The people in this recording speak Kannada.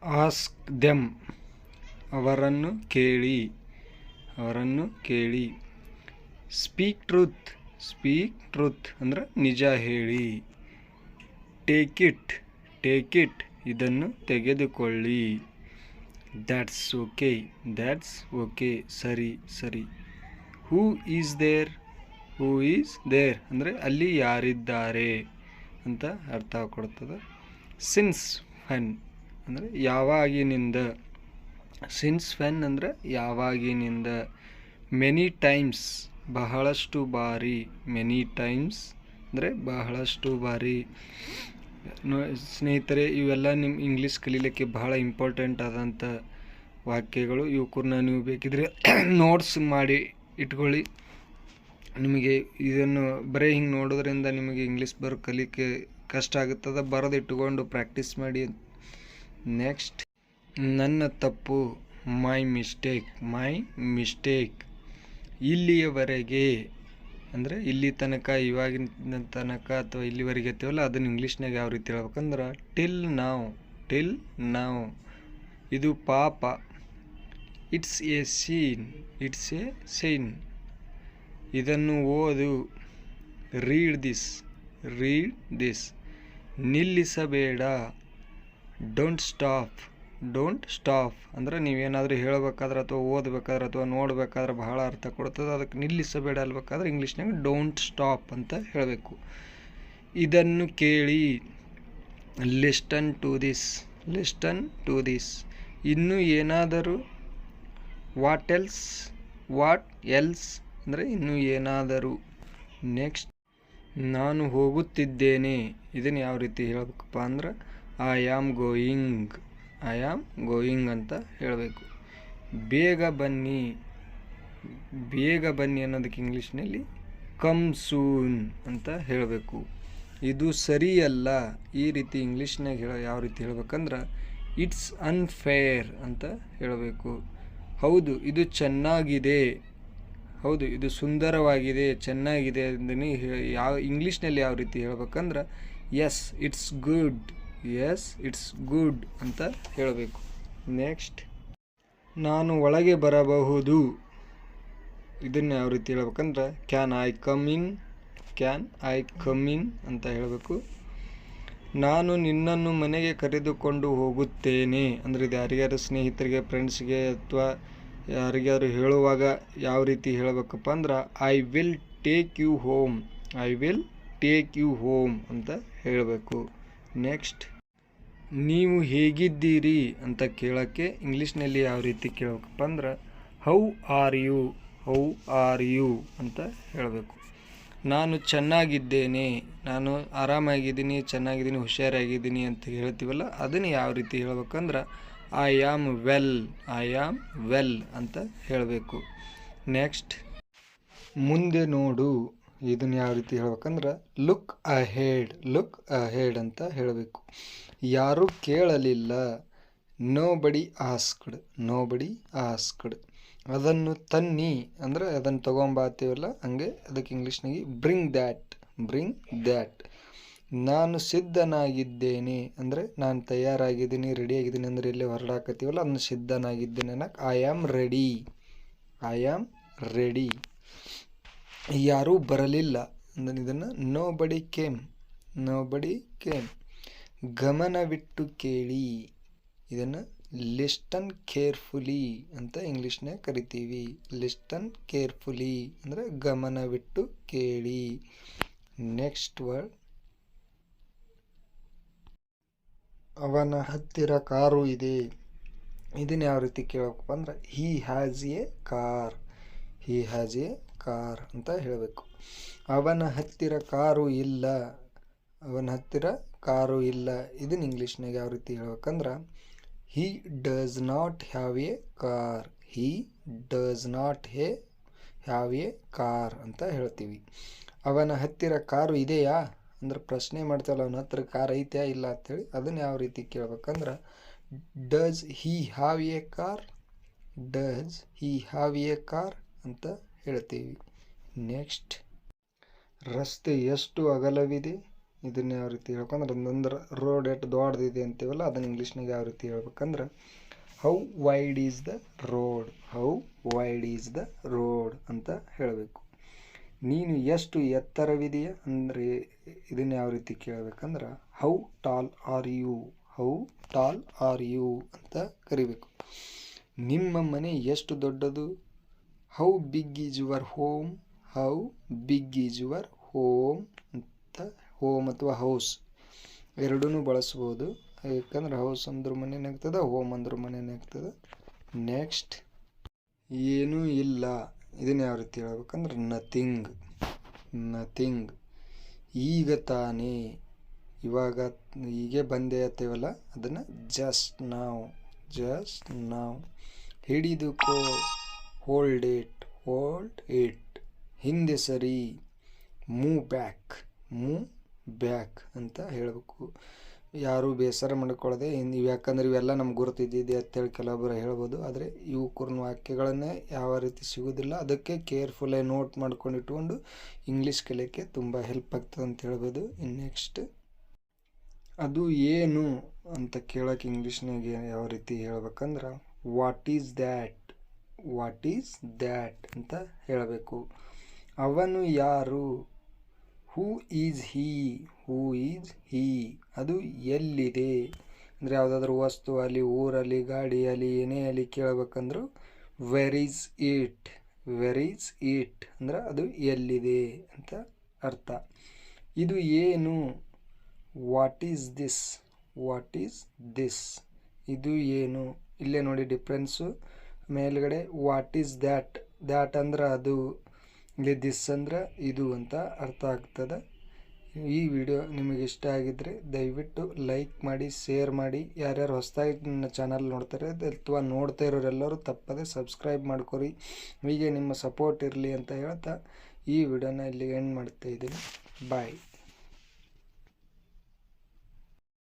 ಆಸ್ಕ್ ದೆಮ್, ಅವರನ್ನು ಕೇಳಿ, ಅವರನ್ನು ಕೇಳಿ. ಸ್ಪೀಕ್ ಟ್ರೂತ್ ಅಂದ್ರೆ ನಿಜ ಹೇಳಿ. ಟೇಕ್ ಇಟ್, ಇದನ್ನು ತೆಗೆದುಕೊಳ್ಳಿ. ದ್ಯಾಟ್ಸ್ ಓಕೆ, ಸರಿ. ಹೂ ಈಸ್ ದೇರ್ ಅಂದರೆ ಅಲ್ಲಿ ಯಾರಿದ್ದಾರೆ ಅಂತ ಅರ್ಥ ಕೊಡ್ತದೆ. ಸಿನ್ಸ್ ವೆನ್ ಅಂದರೆ ಯಾವಾಗಿನಿಂದ. ಸಿನ್ಸ್ ವೆನ್ ಅಂದರೆ ಯಾವಾಗಿನಿಂದ. ಮೆನಿ ಟೈಮ್ಸ್ ಬಹಳಷ್ಟು ಬಾರಿ. ಮೆನಿ ಟೈಮ್ಸ್ ಅಂದರೆ ಬಹಳಷ್ಟು ಬಾರಿ. ಸ್ನೇಹಿತರೆ, ಇವೆಲ್ಲ ನಿಮ್ಮ ಇಂಗ್ಲೀಷ್ ಕಲೀಲಿಕ್ಕೆ ಬಹಳ ಇಂಪಾರ್ಟೆಂಟ್ ಆದಂಥ ವಾಕ್ಯಗಳು. ಇವಕ್ಕನ್ನ ನೀವು ಬೇಕಿದ್ರೆ ನೋಟ್ಸ್ ಮಾಡಿ ಇಟ್ಕೊಳ್ಳಿ. ನಿಮಗೆ ಇದನ್ನು ಬರೀ ಹಿಂಗೆ ನೋಡೋದ್ರಿಂದ ನಿಮಗೆ ಇಂಗ್ಲೀಷ್ ಕಲಿಕೆ ಕಷ್ಟ ಆಗುತ್ತದೆ. ಬರೆದು ಇಟ್ಟುಕೊಂಡು ಪ್ರಾಕ್ಟೀಸ್ ಮಾಡಿ. ನೆಕ್ಸ್ಟ್, ನನ್ನ ತಪ್ಪು, ಮೈ ಮಿಸ್ಟೇಕ್. ಇಲ್ಲಿಯವರೆಗೆ ಅಂದರೆ ಇಲ್ಲಿ ತನಕ, ಇವಾಗಿನ ತನಕ ಅಥವಾ ಇಲ್ಲಿವರೆಗೆ ಇರ್ತೀವಲ್ಲ ಅದನ್ನು ಇಂಗ್ಲೀಷ್ನಾಗ ಯಾವ ರೀತಿ ಹೇಳ್ಬೇಕಂದ್ರೆ ಟಿಲ್ ನಾವು. ಇದು ಪಾಪ, ಇಟ್ಸ್ ಎ ಸೀನ್. ಇದನ್ನು ಓದು, ರೀಡ್ ದಿಸ್. ನಿಲ್ಲಿಸಬೇಡ, ಡೋಂಟ್ ಸ್ಟಾಪ್ ಅಂದರೆ ನೀವೇನಾದರೂ ಹೇಳಬೇಕಾದ್ರೆ ಅಥವಾ ಓದಬೇಕಾದ್ರೆ ಅಥವಾ ನೋಡಬೇಕಾದ್ರೆ ಬಹಳ ಅರ್ಥ ಕೊಡ್ತದೆ. ಅದಕ್ಕೆ ನಿಲ್ಲಿಸಬೇಡ ಅಲ್ಬೇಕಾದ್ರೆ ಇಂಗ್ಲೀಷ್ನಾಗ ಡೋಂಟ್ ಸ್ಟಾಪ್ ಅಂತ ಹೇಳಬೇಕು. ಇದನ್ನು ಕೇಳಿ, ಲಿಸ್ಟನ್ ಟು ದಿಸ್. ಇನ್ನೂ ಏನಾದರೂ, ವಾಟ್ ಎಲ್ಸ್ ಅಂದರೆ ಇನ್ನೂ ಏನಾದರೂ. ನೆಕ್ಸ್ಟ್, ನಾನು ಹೋಗುತ್ತಿದ್ದೇನೆ. ಇದನ್ನು ಯಾವ ರೀತಿ ಹೇಳಬೇಕಪ್ಪ ಅಂದ್ರೆ ಐ ಆಮ್ ಗೋಯಿಂಗ್ ಅಂತ ಹೇಳಬೇಕು. ಬೇಗ ಬನ್ನಿ ಅನ್ನೋದಕ್ಕೆ ಇಂಗ್ಲೀಷ್ನಲ್ಲಿ ಕಮ್ ಸೂನ್ ಅಂತ ಹೇಳಬೇಕು. ಇದು ಸರಿಯಲ್ಲ, ಈ ರೀತಿ ಇಂಗ್ಲೀಷ್ನಾಗ ಯಾವ ರೀತಿ ಹೇಳ್ಬೇಕಂದ್ರೆ ಇಟ್ಸ್ ಅನ್ಫೇರ್ ಅಂತ ಹೇಳಬೇಕು. ಹೌದು, ಇದು ಚೆನ್ನಾಗಿದೆ, ಹೌದು ಇದು ಸುಂದರವಾಗಿದೆ, ಚೆನ್ನಾಗಿದೆ ಅಂದನಿ ಇಂಗ್ಲೀಷ್ನಲ್ಲಿ ಯಾವ ರೀತಿ ಹೇಳ್ಬೇಕಂದ್ರೆ ಎಸ್ ಇಟ್ಸ್ ಗುಡ್ ಅಂತ ಹೇಳಬೇಕು. ನೆಕ್ಸ್ಟ್, ನಾನು ಒಳಗೆ ಬರಬಹುದು. ಇದನ್ನು ಯಾವ ರೀತಿ ಹೇಳ್ಬೇಕಂದ್ರೆ ಕ್ಯಾನ್ ಐ ಕಮ್ ಇನ್ ಅಂತ ಹೇಳಬೇಕು. ನಾನು ನಿನ್ನನ್ನು ಮನೆಗೆ ಕರೆದುಕೊಂಡು ಹೋಗುತ್ತೇನೆ ಅಂದರೆ ಇದು ಯಾರಿಗಾರು ಸ್ನೇಹಿತರಿಗೆ, ಫ್ರೆಂಡ್ಸ್ಗೆ ಅಥವಾ ಯಾರಿಗಾರು ಹೇಳುವಾಗ ಯಾವ ರೀತಿ ಹೇಳಬೇಕಪ್ಪ ಅಂದ್ರೆ I will take you home ಅಂತ ಹೇಳಬೇಕು. ನೆಕ್ಸ್ಟ್, ನೀವು ಹೇಗಿದ್ದೀರಿ ಅಂತ ಕೇಳೋಕ್ಕೆ ಇಂಗ್ಲೀಷ್ನಲ್ಲಿ ಯಾವ ರೀತಿ ಕೇಳಬೇಕಪ್ಪ ಅಂದ್ರೆ ಹೌ ಆರ್ ಯು ಅಂತ ಹೇಳಬೇಕು. ನಾನು ಚೆನ್ನಾಗಿದ್ದೇನೆ, ನಾನು ಆರಾಮಾಗಿದ್ದೀನಿ, ಚೆನ್ನಾಗಿದ್ದೀನಿ, ಹುಷಾರಾಗಿದ್ದೀನಿ ಅಂತ ಹೇಳ್ತೀವಲ್ಲ ಅದನ್ನು ಯಾವ ರೀತಿ ಹೇಳ್ಬೇಕಂದ್ರೆ ಐ ಆಮ್ ವೆಲ್ ಅಂತ ಹೇಳಬೇಕು. ನೆಕ್ಸ್ಟ್, ಮುಂದೆ ನೋಡು. ಇದನ್ನು ಯಾವ ರೀತಿ ಹೇಳ್ಬೇಕಂದ್ರೆ ಲುಕ್ ಅಹೆಡ್ ಅಂತ ಹೇಳಬೇಕು. ಯಾರೂ ಕೇಳಲಿಲ್ಲ, ನೋಬಡಿ ಆಸ್ಕ್ಡ್. ಅದನ್ನು ತನ್ನಿ ಅಂದರೆ ಅದನ್ನು ತೊಗೊಂಬಾತೀವಲ್ಲ ಹಂಗೆ ಅದಕ್ಕೆ ಇಂಗ್ಲೀಷ್ನಾಗಿ ಬ್ರಿಂಗ್ ದ್ಯಾಟ್. ನಾನು ಸಿದ್ಧನಾಗಿದ್ದೇನೆ ಅಂದರೆ ನಾನು ತಯಾರಾಗಿದ್ದೀನಿ, ರೆಡಿಯಾಗಿದ್ದೀನಿ ಅಂದರೆ ಇಲ್ಲೇ ಹೊರಡಾಕತ್ತೀವಲ್ಲ ಅದನ್ನು ಸಿದ್ಧನಾಗಿದ್ದೇನೆ ಅನ್ನಕ್ಕೆ ಐ ಆಮ್ ರೆಡಿ. ಯಾರೂ ಬರಲಿಲ್ಲ ಅಂದರೆ ಇದನ್ನು ನೋಬಡಿ ಕೇಮ್. ಗಮನವಿಟ್ಟು ಕೇಳಿ. ಇದನ್ನು ಲಿಸ್ಟನ್ ಕೇರ್ಫುಲಿ ಅಂತ ಇಂಗ್ಲೀಷ್ನಾಗ ಕರಿತೀವಿ. ಲಿಸ್ಟನ್ ಕೇರ್ಫುಲಿ ಅಂದರೆ ಗಮನವಿಟ್ಟು ಕೇಳಿ. ನೆಕ್ಸ್ಟ್ ವರ್ಡ್, ಅವನ ಹತ್ತಿರ ಕಾರು ಇದೆ. ಇದನ್ನು ಯಾವ ರೀತಿ ಕೇಳಬೇಕಪ್ಪ ಅಂದ್ರೆ ಹಿ ಹ್ಯಾಸ್ ಎ ಕಾರ್ ಅಂತ ಹೇಳಬೇಕು. ಅವನ ಹತ್ತಿರ ಕಾರು ಇಲ್ಲ. ಇದನ್ನು ಇಂಗ್ಲೀಷ್ನಾಗ ಯಾವ ರೀತಿ ಹೇಳ್ಬೇಕಂದ್ರೆ he does not have a car ಅಂತ ಹೇಳ್ತೀವಿ. ಅವನ ಹತ್ತಿರ ಕಾರು ಇದೆಯಾ ಅಂದ್ರೆ ಪ್ರಶ್ನೆ ಮಾಡ್ತೀವಲ್ಲ, ಅವನ ಹತ್ತಿರ ಕಾರ್ ಐತ್ಯಾ ಇಲ್ಲ ಅಂಥೇಳಿ. ಅದನ್ನು ಯಾವ ರೀತಿ ಕೇಳ್ಬೇಕಂದ್ರೆ does he have a car ಅಂತ ಹೇಳ್ತೀವಿ. ನೆಕ್ಸ್ಟ್, ರಸ್ತೆ ಎಷ್ಟು ಅಗಲವಿದೆ. ಇದನ್ನ ಯಾವ ರೀತಿ ಹೇಳ್ಬೇಕಂದ್ರೆ ಒಂದೊಂದು ರೋಡ್ ಎಷ್ಟು ದೊಡ್ಡದಿದೆ ಅಂತೀವಲ್ಲ ಅದನ್ನು ಇಂಗ್ಲೀಷ್ನಾಗ ಯಾವ ರೀತಿ ಹೇಳ್ಬೇಕಂದ್ರೆ how wide is the road, how wide is the road ಅಂತ ಹೇಳಬೇಕು. ನೀನು ಎಷ್ಟು ಎತ್ತರವಿದೆಯಾ ಅಂದರೆ ಇದನ್ನು ಯಾವ ರೀತಿ ಕೇಳಬೇಕಂದ್ರೆ how tall are you, how tall are you ಅಂತ ಕರಿಬೇಕು. ನಿಮ್ಮ ಮನೆ ಎಷ್ಟು ದೊಡ್ಡದು, how big is your home, how big is your home ಅಂತ ಹೋಮ್ ಅಥವಾ ಹೌಸ್ ಎರಡೂ ಬಳಸ್ಬೋದು. ಯಾಕಂದ್ರೆ ಹೌಸ್ ಅಂದ್ರೂ ಮನೇನೇ ಆಗ್ತದೆ, ಹೋಮ್ ಅಂದ್ರೂ ಮನೇನೇ ಆಗ್ತದೆ. ನೆಕ್ಸ್ಟ್ ಏನೂ ಇಲ್ಲ, ಇದನ್ನು ಯಾವ ರೀತಿ ಹೇಳ್ಬೇಕಂದ್ರೆ ನಥಿಂಗ್, ನಥಿಂಗ್. ಈಗ ತಾನೇ, ಇವಾಗ ಹೀಗೆ ಬಂದೆ ಅಂತೇವಲ್ಲ ಅದನ್ನು ಜಸ್ಟ್ ನಾವ್, ಜಸ್ಟ್ ನಾವ್. ಹಿಡಿದುಕೋ, ಹೋಲ್ಡ್ ಇಟ್, ಹೋಲ್ಡ್ ಇಟ್. ಹಿಂದೆ ಸರಿ, ಮೂವ್ ಬ್ಯಾಕ್, ಮೂವ್ ಬ್ಯಾಕ್ ಅಂತ ಹೇಳಬೇಕು. ಯಾರು ಬೇಸರ ಮಾಡ್ಕೊಳ್ಳದೆ ಇವು, ಯಾಕಂದ್ರೆ ಇವೆಲ್ಲ ನಮ್ಗೆ ಗುರುತಿದ್ದಿದೆ ಅಂತೇಳಿ ಕೆಲವೊಬ್ಬರು ಹೇಳ್ಬೋದು. ಆದರೆ ಇವು ಕುರ್ನ ವಾಕ್ಯಗಳನ್ನೇ ಯಾವ ರೀತಿ ಸಿಗೋದಿಲ್ಲ, ಅದಕ್ಕೆ ಕೇರ್ಫುಲ್ಲಾಗಿ ನೋಟ್ ಮಾಡ್ಕೊಂಡು ಇಟ್ಕೊಂಡು ಇಂಗ್ಲೀಷ್ ಕಲಿಯೋಕ್ಕೆ ತುಂಬ ಹೆಲ್ಪ್ ಆಗ್ತದೆ ಅಂತ ಹೇಳ್ಬೋದು. ಇನ್ನು ನೆಕ್ಸ್ಟ್ ಅದು ಏನು ಅಂತ ಕೇಳೋಕೆ ಇಂಗ್ಲೀಷ್ನಾಗೆ ಯಾವ ರೀತಿ ಹೇಳ್ಬೇಕಂದ್ರೆ what is that, what is that ಅಂತ ಹೇಳಬೇಕು. ಅವನು ಯಾರು, who is he, who is he. ಅದು ಎಲ್ಲಿದೆ ಅಂದರೆ ಯಾವುದಾದ್ರೂ ವಸ್ತು ಅಲ್ಲಿ, ಊರಲ್ಲಿ, ಗಾಡಿ ಅಲ್ಲಿ, ಏನೇ ಅಲ್ಲಿ ಕೇಳಬೇಕಂದ್ರು where is it, where is it ಅಂದ್ರೆ ಅದು ಎಲ್ಲಿದೆ ಅಂತ ಅರ್ಥ. ಇದು ಏನು, what is this, what is this. ಇದು ಏನು, ಇಲ್ಲೇ ನೋಡಿ ಡಿಫ್ರೆನ್ಸು. ಮೇಲ್ಗಡೆ ವಾಟ್ ಈಸ್ ದ್ಯಾಟ್, ದ್ಯಾಟ್ ಅಂದ್ರೆ ಅದು, ಇಲ್ಲಿ ದಿಸ್ ಅಂದ್ರೆ ಇದು ಅಂತ ಅರ್ಥ ಆಗ್ತದೆ. ಈ ವಿಡಿಯೋ ನಿಮಗೆ ಇಷ್ಟ ಆಗಿದ್ದರೆ ದಯವಿಟ್ಟು ಲೈಕ್ ಮಾಡಿ, ಶೇರ್ ಮಾಡಿ. ಯಾರ್ಯಾರು ಹೊಸದಾಗಿ ನನ್ನ ಚಾನಲ್ ನೋಡ್ತಾರೆ ಅಥವಾ ನೋಡ್ತಾ ಇರೋರೆಲ್ಲರೂ ತಪ್ಪದೆ ಸಬ್ಸ್ಕ್ರೈಬ್ ಮಾಡ್ಕೊರಿ. ಹೀಗೆ ನಿಮ್ಮ ಸಪೋರ್ಟ್ ಇರಲಿ ಅಂತ ಹೇಳ್ತಾ ಈ ವಿಡಿಯೋನ ಇಲ್ಲಿ ಎಂಡ್ ಮಾಡ್ತಾ ಇದ್ದೀನಿ. ಬಾಯ್.